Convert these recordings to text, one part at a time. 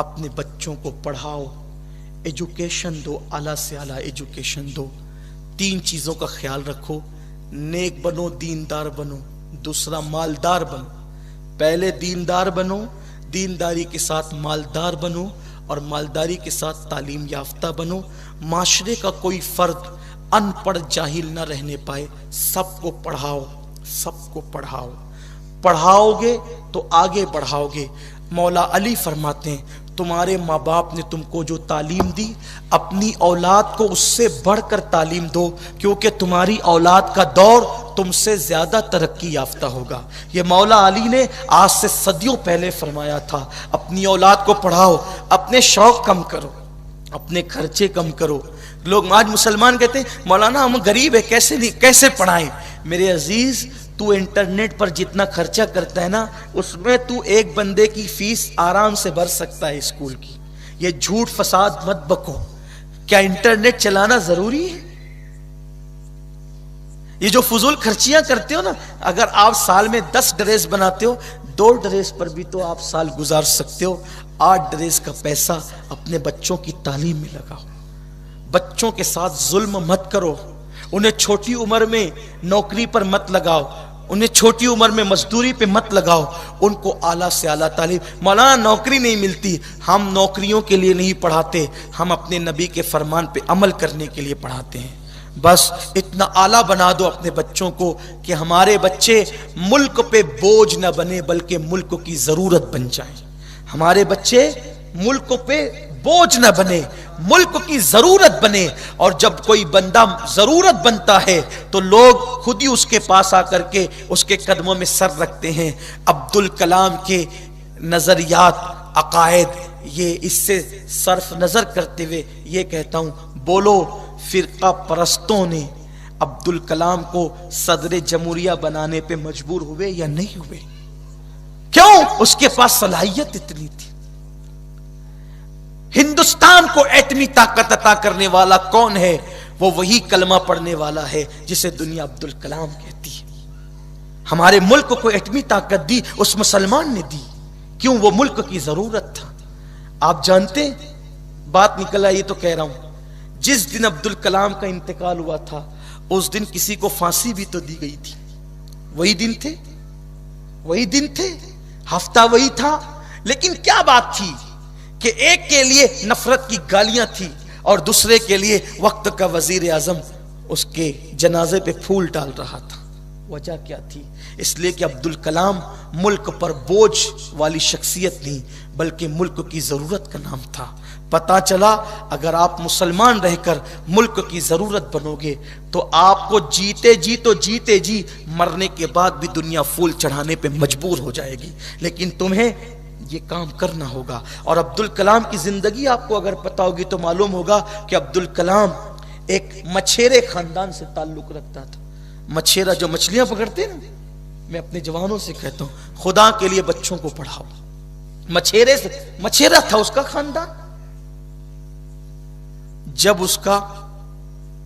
اپنے بچوں کو پڑھاؤ، ایجوکیشن دو، اعلیٰ سے اعلیٰ ایجوکیشن دو۔ 3 چیزوں کا خیال رکھو، نیک بنو، دیندار بنو، دوسرا مالدار بنو۔ پہلے دیندار بنو، دینداری کے ساتھ مالدار بنو، اور مالداری کے ساتھ تعلیم یافتہ بنو۔ معاشرے کا کوئی فرد ان پڑھ جاہل نہ رہنے پائے، سب کو پڑھاؤ، سب کو پڑھاؤ۔ پڑھاؤ گے تو آگے بڑھاؤ گے۔ مولا علی فرماتے ہیں تمہارے ماں باپ نے تم کو جو تعلیم دی، اپنی اولاد کو اس سے بڑھ کر تعلیم دو، کیونکہ تمہاری اولاد کا دور تم سے زیادہ ترقی یافتہ ہوگا۔ یہ مولا علی نے آج سے صدیوں پہلے فرمایا تھا۔ اپنی اولاد کو پڑھاؤ، اپنے شوق کم کرو، اپنے خرچے کم کرو۔ لوگ آج مسلمان کہتے ہیں مولانا ہم غریب ہیں، کیسے پڑھائیں؟ میرے عزیز، تو انٹرنیٹ پر جتنا خرچہ کرتا ہے نا، اس میں تو ایک بندے کی فیس آرام سے بھر سکتا ہے اسکول کی۔ یہ جھوٹ فساد مت بکو۔ کیا انٹرنیٹ چلانا ضروری ہے؟ یہ جو فضول خرچیاں کرتے ہو نا، اگر آپ سال میں 10 ڈریس بناتے ہو، 2 ڈریس پر بھی تو آپ سال گزار سکتے ہو۔ 8 ڈریس کا پیسہ اپنے بچوں کی تعلیم میں لگاؤ۔ بچوں کے ساتھ ظلم مت کرو، انہیں چھوٹی عمر میں نوکری پر مت لگاؤ، انہیں چھوٹی عمر میں مزدوری پہ مت لگاؤ، ان کو اعلیٰ سے اعلیٰ تعلیم۔ مولانا نوکری نہیں ملتی، ہم نوکریوں کے لیے نہیں پڑھاتے، ہم اپنے نبی کے فرمان پہ عمل کرنے کے لیے پڑھاتے ہیں۔ بس اتنا اعلیٰ بنا دو اپنے بچوں کو کہ ہمارے بچے ملک پہ بوجھ نہ بنے بلکہ ملک کی ضرورت بن جائیں۔ ہمارے بچے ملک پہ بوجھ نہ بنے، ملک کی ضرورت بنے۔ اور جب کوئی بندہ ضرورت بنتا ہے تو لوگ خود ہی اس کے پاس آ کر کے اس کے قدموں میں سر رکھتے ہیں۔ عبدالکلام کے نظریات، عقائد، یہ اس سے صرف نظر کرتے ہوئے یہ کہتا ہوں، بولو فرقہ پرستوں نے عبدالکلام کو صدر جمہوریہ بنانے پہ مجبور ہوئے یا نہیں ہوئے؟ کیوں؟ اس کے پاس صلاحیت اتنی تھی۔ ہندوستان کو ایٹمی طاقت عطا کرنے والا کون ہے؟ وہ وہی کلمہ پڑھنے والا ہے جسے دنیا عبدالکلام کہتی ہے۔ ہمارے ملک کو ایٹمی طاقت دی اس مسلمان نے دی، کیوں؟ وہ ملک کی ضرورت تھا۔ آپ جانتے ہیں، بات نکل آئی تو کہہ رہا ہوں، جس دن عبدالکلام کا انتقال ہوا تھا اس دن کسی کو پھانسی بھی تو دی گئی تھی۔ وہی دن تھے، وہی دن تھے، ہفتہ وہی تھا، لیکن کیا بات تھی کہ ایک کے لیے نفرت کی گالیاں تھی اور دوسرے کے لیے وقت کا وزیر اعظم اس کے جنازے پہ پھول ڈال رہا تھا۔ وجہ کیا تھی؟ اس لیے کہ عبدالکلام ملک پر بوجھ والی شخصیت نہیں بلکہ ملک کی ضرورت کا نام تھا۔ پتا چلا اگر آپ مسلمان رہ کر ملک کی ضرورت بنو گے تو آپ کو جیتے جی مرنے کے بعد بھی دنیا پھول چڑھانے پہ مجبور ہو جائے گی، لیکن تمہیں یہ کام کرنا ہوگا۔ اور عبدالکلام کی زندگی آپ کو اگر پتا ہوگی تو معلوم ہوگا کہ عبدالکلام ایک مچھیرے خاندان سے تعلق رکھتا تھا۔ مچھیرا جو مچھلیاں پکڑتے ہیں نا، میں اپنے جوانوں سے کہتا ہوں خدا کے لیے بچوں کو پڑھاؤ۔ مچھیرا تھا اس کا خاندان۔ جب اس کا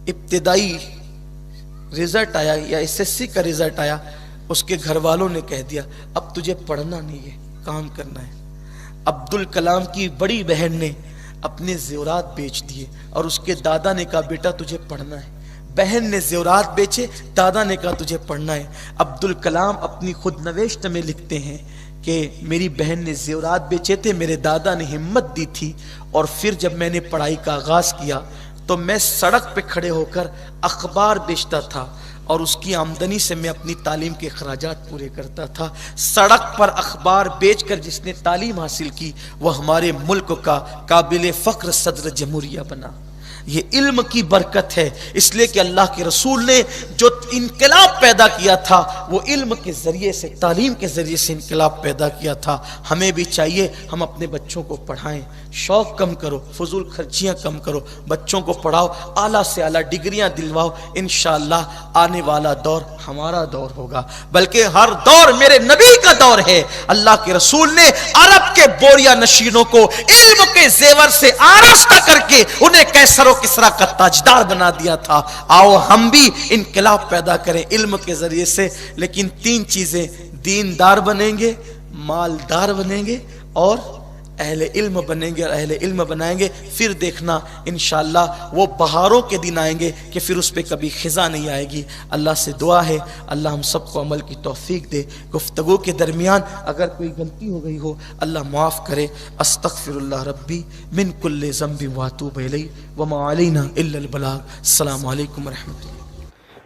ابتدائی رزلٹ آیا یا SSC کا رزلٹ آیا، اس کے گھر والوں نے کہہ دیا اب تجھے پڑھنا نہیں ہے، کام کرنا ہے۔ عبدالکلام کی بڑی بہن نے اپنے زیورات بیچ دیے اور اس کے دادا نے کہا بیٹا تجھے پڑھنا ہے۔ بہن نے زیورات بیچے، دادا نے کہا تجھے پڑھنا ہے۔ عبدالکلام اپنی خود نوشت میں لکھتے ہیں کہ میری بہن نے زیورات بیچے تھے، میرے دادا نے ہمت دی تھی، اور پھر جب میں نے پڑھائی کا آغاز کیا تو میں سڑک پہ کھڑے ہو کر اخبار بیچتا تھا اور اس کی آمدنی سے میں اپنی تعلیم کے اخراجات پورے کرتا تھا۔ سڑک پر اخبار بیچ کر جس نے تعلیم حاصل کی وہ ہمارے ملک کا قابل فخر صدر جمہوریہ بنا۔ یہ علم کی برکت ہے، اس لیے کہ اللہ کے رسول نے جو انقلاب پیدا کیا تھا وہ علم کے ذریعے سے، تعلیم کے ذریعے سے انقلاب پیدا کیا تھا۔ ہمیں بھی چاہیے ہم اپنے بچوں کو پڑھائیں، شوق کم کرو، فضول خرچیاں کم کرو، بچوں کو پڑھاؤ، اعلیٰ سے اعلیٰ ڈگریاں دلواؤ۔ انشاءاللہ آنے والا دور ہمارا دور ہوگا، بلکہ ہر دور میرے نبی کا دور ہے۔ اللہ کے رسول نے عرب کے بوریا نشینوں کو علم کے زیور سے آراستہ کر کے انہیں کیسر و کسرا کا تاجدار بنا دیا تھا۔ آؤ ہم بھی انقلاب پیدا کریں علم کے ذریعے سے، لیکن 3 چیزیں، دیندار بنیں گے، مالدار بنیں گے اور اہل علم بنیں گے اور اہل علم بنائیں گے، پھر دیکھنا انشاءاللہ وہ بہاروں کے دن آئیں گے کہ پھر اس پہ کبھی خزاں نہیں آئے گی۔ اللہ سے دعا ہے اللہ ہم سب کو عمل کی توفیق دے۔ گفتگو کے درمیان اگر کوئی غلطی ہو گئی ہو اللہ معاف کرے۔ استغفر اللہ ربی من کل ذنب واتوب الیہ وما علینا الا البلاغ۔ السلام علیکم ورحمۃ اللہ۔